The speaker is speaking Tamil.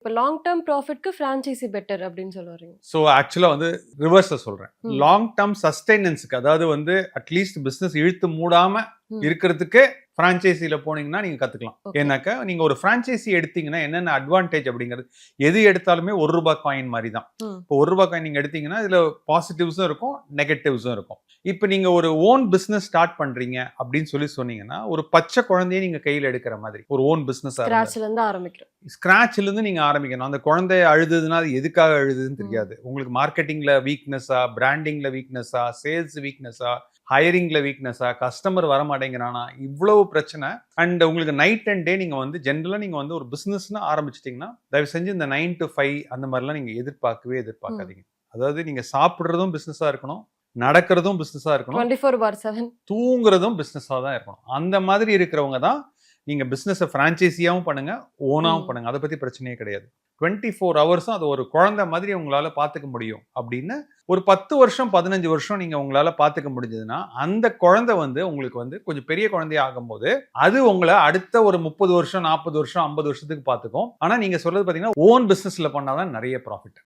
இப்போ லாங் டேர்ம் ப்ராஃபிட்க்கு ஃப்ரான்ச்சைசி பெட்டர் அப்படின்னு சொல்ல வரீங்க. ஸோ ஆக்சுவலாக வந்து ரிவர்ஸில் சொல்கிறேன். லாங் டேர்ம் சஸ்டைனன்ஸுக்கு, அதாவது வந்து அட்லீஸ்ட் பிஸ்னஸ் இழுத்து மூடாமல் இருக்கிறதுக்கு ஃப்ரான்ச்சைசியில் போனீங்கன்னா நீங்கள் கற்றுக்கலாம். ஏன்னாக்கா நீங்கள் ஒரு ஃப்ரான்ச்சைசி எடுத்தீங்கன்னா என்னென்ன அட்வான்டேஜ் அப்படிங்கிறது, எது எடுத்தாலுமே ₹1 காயின் மாதிரி தான். இப்போ ₹1 காயின் நீங்கள் எடுத்தீங்கன்னா இதில் பாசிட்டிவ்ஸும் இருக்கும், நெகட்டிவ்ஸும் இருக்கும். இப்போ நீங்கள் ஒரு ஓன் பிஸ்னஸ் ஸ்டார்ட் பண்ணுறீங்க அப்படின்னு சொன்னீங்கன்னா, ஒரு பச்சை குழந்தைய நீங்கள் கையில் எடுக்கிற மாதிரி ஒரு ஓன் பிஸ்னஸ் ஸ்கிராட்ச்லேருந்து ஆரம்பிக்கிறோம். ஸ்கிராட்ச்லேருந்து நீங்கள் ஆரம்பிக்கணும். அந்த குழந்தை அழுதுதுன்னா அது எதுக்காக அழுதுன்னு தெரியாது. உங்களுக்கு மார்க்கெட்டிங்கில் வீக்னஸா, பிராண்டிங்கில் வீக்னஸா, சேல்ஸ் வீக்னஸா, ஹையரிங்ல வீக்னஸா, கஸ்டமர் வர மாட்டேங்கிறானா, இவ்வளவு பிரச்சனை. அண்ட் உங்களுக்கு நைட் அண்ட் டே நீங்க வந்து ஜென்ரலா நீங்க வந்து ஒரு பிசினஸ்னு ஆரம்பிச்சிட்டீங்கன்னா தயவு செஞ்சு இந்த 9 to 5 அந்த மாதிரிலாம் நீங்க எதிர்பார்க்காதீங்க. அதாவது நீங்க சாப்பிடுறதும் பிசினஸா இருக்கணும், நடக்கிறதும் பிசினஸா இருக்கணும், 24/7 தூங்குறதும் பிசினஸா தான் இருக்கணும். அந்த மாதிரி இருக்கிறவங்க தான் நீங்க பிசினஸை ஃப்ரான்ச்சைசியாவும் பண்ணுங்க, ஓனாவும் பண்ணுங்க. அதை பத்தி பிரச்சனையே கிடையாது. 24 ஹவர்ஸும் அது ஒரு குழந்தை மாதிரி உங்களால பாத்துக்க முடியும் அப்படின்னு ஒரு 10 வருஷம் 15 வருஷம் நீங்க உங்களால பாத்துக்க முடிஞ்சதுன்னா, அந்த குழந்தை வந்து உங்களுக்கு வந்து கொஞ்சம் பெரிய குழந்தைய ஆகும்போது அது உங்களை அடுத்த ஒரு 30 வருஷம் 40 வருஷம் 50 வருஷத்துக்கு பாத்துக்கும். ஆனா நீங்க சொல்றது பாத்தீங்கன்னா ஓன் பிசினஸ்ல பண்ணாதான் நிறைய ப்ராஃபிட்.